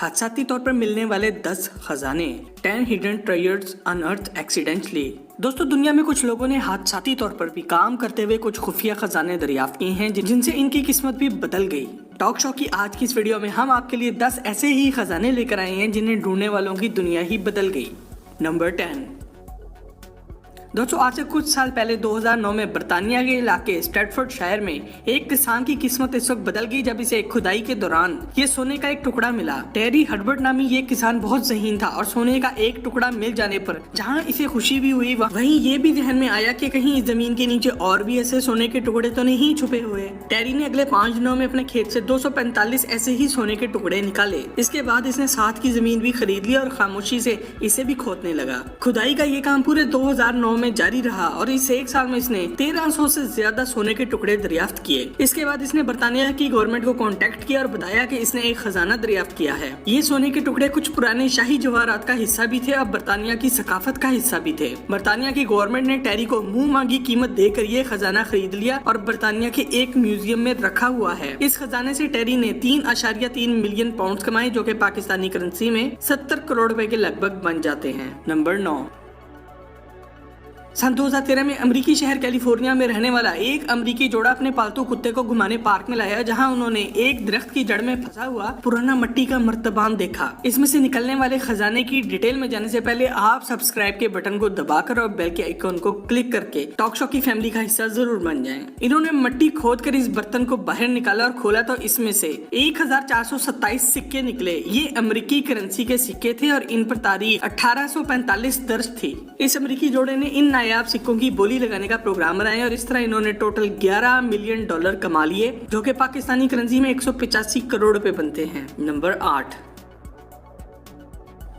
हादसाती तौर पर मिलने वाले 10 खजाने, 10 हिडन ट्रेजर्स अनअर्थ एक्सीडेंटली। दोस्तों, दुनिया में कुछ लोगों ने हादसाती तौर पर भी काम करते हुए कुछ खुफिया खजाने दरियाफ्त किए हैं जिनसे इनकी किस्मत भी बदल गई। टॉक शो की आज की इस वीडियो में हम आपके लिए 10 ऐसे ही खजाने लेकर आए हैं जिन्हें ढूंढने वालों की दुनिया ही बदल गई। नंबर 10। दोस्तों, आज से कुछ साल पहले 2009 में बर्तानिया के इलाके स्टैटफोर्डशायर में एक किसान की किस्मत इस वक्त बदल गई जब इसे खुदाई के दौरान ये सोने का एक टुकड़ा मिला। टेरी हर्बर्ट नामी ये किसान बहुत ज़हीन था और सोने का एक टुकड़ा मिल जाने पर जहां इसे खुशी भी हुई, वहीं ये भी ध्यान में आया कि कहीं इस जमीन के नीचे और भी ऐसे सोने के टुकड़े तो नहीं छुपे हुए। टेरी ने अगले 5 दिनों में अपने खेत से 245 ऐसे ही सोने के टुकड़े निकाले। इसके बाद इसने साथ की जमीन भी खरीद ली और खामोशी से इसे भी खोदने लगा। खुदाई का ये काम पूरे 2009 में जारी रहा और इस एक साल में इसने 1300 से ज्यादा सोने के टुकड़े दरियाफ्त किए। इसके बाद इसने बर्तानिया की गवर्नमेंट को कांटेक्ट किया और बताया कि इसने एक खजाना दरियाफ्त किया है। ये सोने के टुकड़े कुछ पुराने शाही जवाहरात का हिस्सा भी थे और बर्तानिया की सकाफत का हिस्सा भी थे। बर्तानिया की गवर्नमेंट ने टेरी को मुंह मांगी कीमत देकर ये खजाना खरीद लिया और बर्तानिया के एक म्यूजियम में रखा हुआ है। इस खजाने से टेरी ने 3.3 मिलियन पाउंड कमाए, जो कि पाकिस्तानी करेंसी में 70 करोड़ रुपए के लगभग बन जाते हैं। नंबर 9। सन 2013 में अमेरिकी शहर कैलिफोर्निया में रहने वाला एक अमेरिकी जोड़ा अपने पालतू कुत्ते को घुमाने पार्क में लाया, जहां उन्होंने एक दरख्त की जड़ में फंसा हुआ पुराना मिट्टी का मर्तबान देखा। इसमें से निकलने वाले खजाने की डिटेल में जाने से पहले आप सब्सक्राइब के बटन को दबाकर और बेल के आइकॉन को क्लिक करके टॉक शो की फैमिली का हिस्सा जरूर बन जाएं। इन्होंने मिट्टी खोद कर इस बर्तन को बाहर निकाला और खोला तो इसमें से 1427 सिक्के निकले। ये अमेरिकी करेंसी के सिक्के थे और इन पर तारीख 1845 दर्ज थी। इस अमेरिकी जोड़े ने इन नायाब सिक्कों की बोली लगाने का प्रोग्राम बनाया और इस तरह इन्होंने टोटल $11 मिलियन कमा लिए, जो कि पाकिस्तानी करेंसी में 185 करोड़ रुपए बनते हैं। नंबर 8।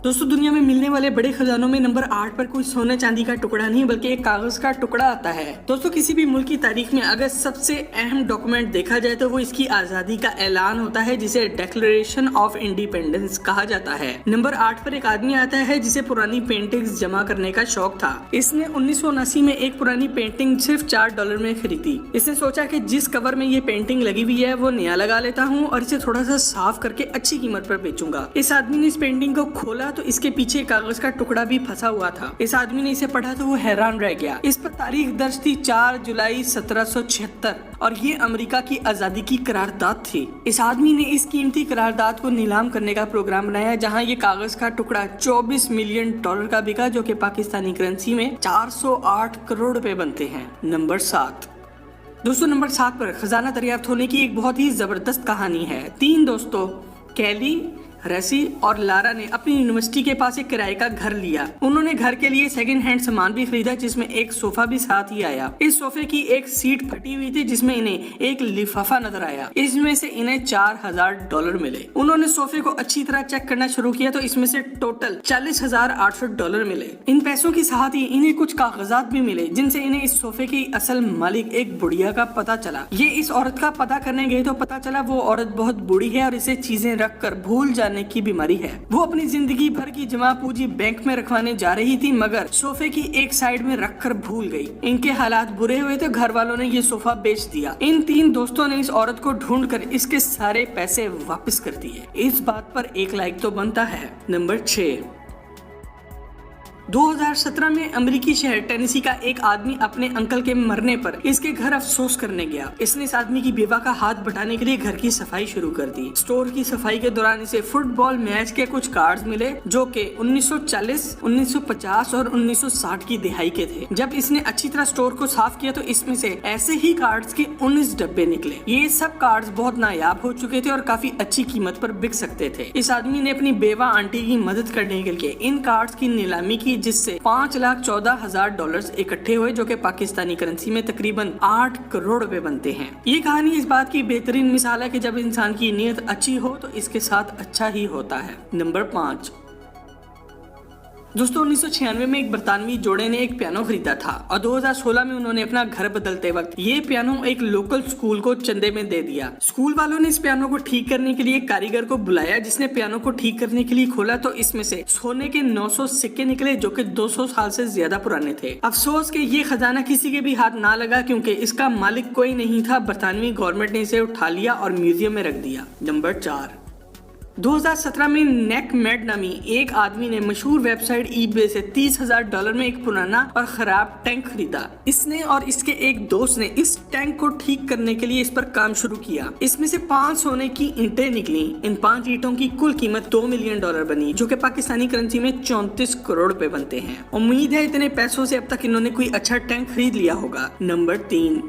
दोस्तों, दुनिया में मिलने वाले बड़े खजानों में नंबर 8 पर कोई सोने चांदी का टुकड़ा नहीं बल्कि एक कागज का टुकड़ा आता है। दोस्तों, किसी भी मुल्क की तारीख में अगर सबसे अहम डॉक्यूमेंट देखा जाए तो वो इसकी आजादी का ऐलान होता है, जिसे डिक्लेरेशन ऑफ इंडिपेंडेंस कहा जाता है। नंबर 8 पर एक आदमी आता है जिसे पुरानी पेंटिंग्स जमा करने का शौक था। इसने 1979 में एक पुरानी पेंटिंग सिर्फ $4 में खरीदी। इसने सोचा कि जिस कवर में ये पेंटिंग लगी हुई है वो नया लगा लेता हूँ और इसे थोड़ा सा साफ करके अच्छी कीमत पर बेचूंगा। इस आदमी ने इस पेंटिंग को खोला तो इसके पीछे कागज का टुकड़ा भी फंसा हुआ था। इस आदमी ने इसे पढ़ा तो वो हैरान रह गया। इस पर तारीख दर्ज थी 4 जुलाई 1776 और ये अमेरिका की आजादी की करारदाद थी। इस आदमी ने इस कीमती करारदाद को नीलाम करने का प्रोग्राम बनाया, जहां ये कागज का टुकड़ा $24 मिलियन का बिका, जो कि पाकिस्तानी करेंसी में 408 करोड़ रुपए बनते हैं। नंबर 7। दोस्तों, नंबर 7 पर खजाना दरियाफ्त होने की एक बहुत ही जबरदस्त कहानी है। 3 दोस्तों कैली, रेसी और लारा ने अपनी यूनिवर्सिटी के पास एक किराए का घर लिया। उन्होंने घर के लिए सेकंड हैंड सामान भी खरीदा, जिसमें एक सोफा भी साथ ही आया। इस सोफे की एक सीट फटी हुई थी जिसमें इन्हें एक लिफाफा नजर आया। इसमें से इन्हें $4000 मिले। उन्होंने सोफे को अच्छी तरह चेक करना शुरू किया तो इसमें से टोटल $40,800 मिले। इन पैसों के साथ ही इन्हें कुछ कागजात भी मिले जिनसे इन्हें इस सोफे की असल मालिक एक बुढ़िया का पता चला। ये इस औरत का पता करने गए तो पता चला वो औरत बहुत बूढ़ी है और इसे चीजें रख कर भूल जाने की बीमारी है। वो अपनी जिंदगी भर की जमा पूंजी बैंक में रखवाने जा रही थी, मगर सोफे की एक साइड में रखकर भूल गई। इनके हालात बुरे हुए तो घर वालों ने ये सोफा बेच दिया। इन 3 दोस्तों ने इस औरत को ढूंढकर इसके सारे पैसे वापस कर दिए। इस बात पर एक लाइक तो बनता है। नंबर 6। 2017 में अमेरिकी शहर टेनेसी का एक आदमी अपने अंकल के मरने पर इसके घर अफसोस करने गया। इसने इस आदमी की बेवा का हाथ बटाने के लिए घर की सफाई शुरू कर दी। स्टोर की सफाई के दौरान इसे फुटबॉल मैच के कुछ कार्ड्स मिले, जो कि 1940, 1950 और 1960 की दिहाई के थे। जब इसने अच्छी तरह स्टोर को साफ किया तो इसमें से ऐसे ही कार्ड्स के 19 डब्बे निकले। ये सब कार्ड्स बहुत नायाब हो चुके थे और काफी अच्छी कीमत पर बिक सकते थे। इस आदमी ने अपनी बेवा आंटी की मदद करने के लिए इन कार्ड्स की नीलामी की, जिससे $5,14,000 इकट्ठे हुए, जो कि पाकिस्तानी करेंसी में तकरीबन 8 करोड़ रुपए बनते हैं। ये कहानी इस बात की बेहतरीन मिसाल है कि जब इंसान की नीयत अच्छी हो तो इसके साथ अच्छा ही होता है। नंबर 5। दोस्तों, 1996 में एक बरतानवी जोड़े ने एक पियानो खरीदा था और 2016 में उन्होंने अपना घर बदलते वक्त ये पियानो एक लोकल स्कूल को चंदे में दे दिया। स्कूल वालों ने इस पियानो को ठीक करने के लिए एक कारीगर को बुलाया, जिसने पियानो को ठीक करने के लिए खोला तो इसमें से सोने के 900 सिक्के निकले, जो कि 200 साल से ज्यादा पुराने थे। अफसोस कि ये खजाना किसी के भी हाथ ना लगा, क्योंकि इसका मालिक कोई नहीं था। बरतानवी गवर्नमेंट ने इसे उठा लिया और म्यूजियम में रख दिया। नंबर 4। 2017 में नेकमेड नामी एक आदमी ने मशहूर वेबसाइट ईबे से $30,000 में एक पुराना और खराब टैंक खरीदा। इसने और इसके एक दोस्त ने इस टैंक को ठीक करने के लिए इस पर काम शुरू किया। इसमें से 5 सोने की ईंटें निकली। इन 5 ईंटों की कुल कीमत $2 मिलियन बनी, जो कि पाकिस्तानी करेंसी में 34 करोड़ रुपए बनते हैं। उम्मीद है इतने पैसों से अब तक इन्होंने कोई अच्छा टैंक खरीद लिया होगा। नंबर 3,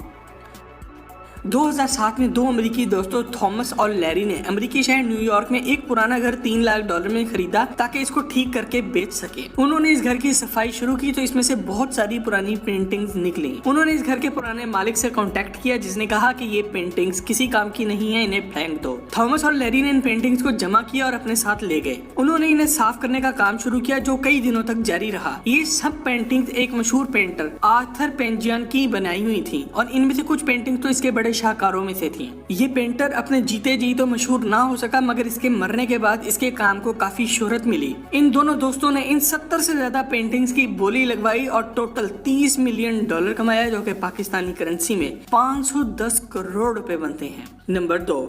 2007 में 2 अमेरिकी दोस्तों थॉमस और लैरी ने अमेरिकी शहर न्यूयॉर्क में एक पुराना घर $3 लाख में खरीदा ताकि इसको ठीक करके बेच सके। उन्होंने इस घर की सफाई शुरू की तो इसमें से बहुत सारी पुरानी पेंटिंग्स निकली। उन्होंने इस घर के पुराने मालिक से कांटेक्ट किया, जिसने कहा कि ये पेंटिंग्स किसी काम की नहीं है, इन्हें फेंक दो। थॉमस और लैरी ने इन पेंटिंग्स को जमा किया और अपने साथ ले गए। उन्होंने इन्हें साफ करने का काम शुरू किया, जो कई दिनों तक जारी रहा। ये सब पेंटिंग्स एक मशहूर पेंटर आर्थर पेंजियन की बनाई हुई थी और इनमें से कुछ पेंटिंग तो इसके बड़े शाहकारों में से थी। ये पेंटर अपने जीते जी तो मशहूर ना हो सका, मगर इसके मरने के बाद इसके काम को काफी शोहरत मिली। इन दोनों दोस्तों ने इन 70 से ज्यादा पेंटिंग्स की बोली लगवाई और टोटल $30 मिलियन कमाया, जो कि पाकिस्तानी करेंसी में 510 करोड़ रुपए बनते हैं। नंबर 2,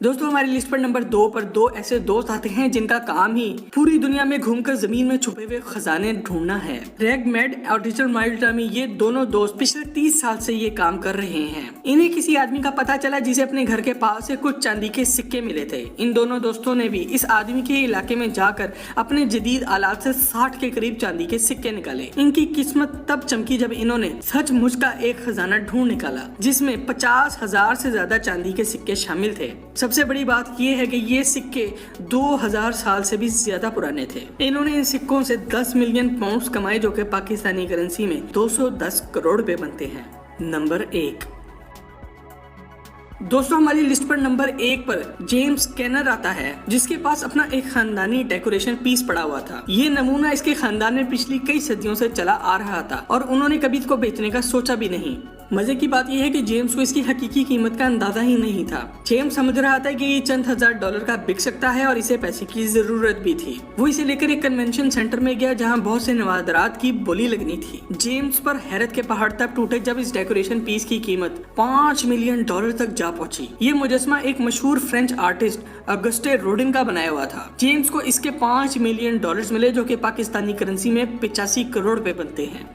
दोस्तों हमारी लिस्ट पर नंबर 2 पर 2 ऐसे दोस्त आते हैं जिनका काम ही पूरी दुनिया में घूमकर जमीन में छुपे हुए खजाने ढूंढना है। रेग मेड और रिचर्ड माइल्टामी, ये दोनों दोस्त पिछले 30 साल से ये काम कर रहे हैं। इन्हें किसी आदमी का पता चला जिसे अपने घर के पास से कुछ चांदी के सिक्के मिले थे। इन दोनों दोस्तों ने भी इस आदमी के इलाके में जाकर अपने जदीद आलात से 60 के करीब चांदी के सिक्के निकाले। इनकी किस्मत तब चमकी जब इन्होंने सचमुच का एक खजाना ढूंढ निकाला, जिसमें 50,000 से ज्यादा चांदी के सिक्के शामिल थे। सबसे बड़ी बात यह है कि ये सिक्के 2000 साल से भी ज्यादा पुराने थे। इन्होंने इन सिक्कों से 10 मिलियन पाउंड्स कमाए, जो कि पाकिस्तानी करेंसी में 210 करोड़ रुपए बनते हैं। नंबर 1, दोस्तों हमारी लिस्ट पर नंबर 1 पर जेम्स कैनर आता है, जिसके पास अपना एक खानदानी डेकोरेशन पीस पड़ा हुआ था। ये नमूना इसके खानदान में पिछली कई सदियों से चला आ रहा था और उन्होंने कभी इसको बेचने का सोचा भी नहीं। मजे की बात यह है कि जेम्स को इसकी हकीकी कीमत का अंदाजा ही नहीं था। जेम्स समझ रहा था कि ये चंद $1000 का बिक सकता है और इसे पैसे की जरूरत भी थी। वो इसे लेकर एक कन्वेंशन सेंटर में गया, जहां बहुत से नवादरात की बोली लगनी थी। जेम्स पर हैरत के पहाड़ तब टूटे जब इस डेकोरेशन पीस की कीमत $5 मिलियन तक जा पहुंची। ये मुजस्मा एक मशहूर फ्रेंच आर्टिस्ट ऑगस्टे रोडिन का बनाया हुआ था। जेम्स को इसके $5 मिलियन मिले, जो कि पाकिस्तानी करेंसी में 85 करोड़ रुपए बनते हैं।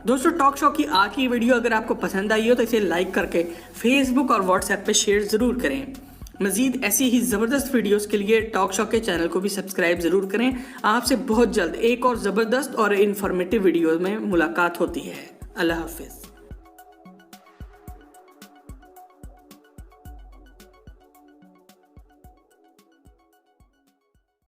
दोस्तों टॉक शो की आज की वीडियो अगर आपको पसंद आई हो तो इसे लाइक करके फेसबुक और व्हाट्सएप पे शेयर जरूर करें। मजीद ऐसी ही ज़बरदस्त वीडियोस के लिए टॉक शो के चैनल को भी सब्सक्राइब जरूर करें। आपसे बहुत जल्द एक और ज़बरदस्त और इन्फॉर्मेटिव वीडियो में मुलाकात होती है। अल्लाह हाफिज़।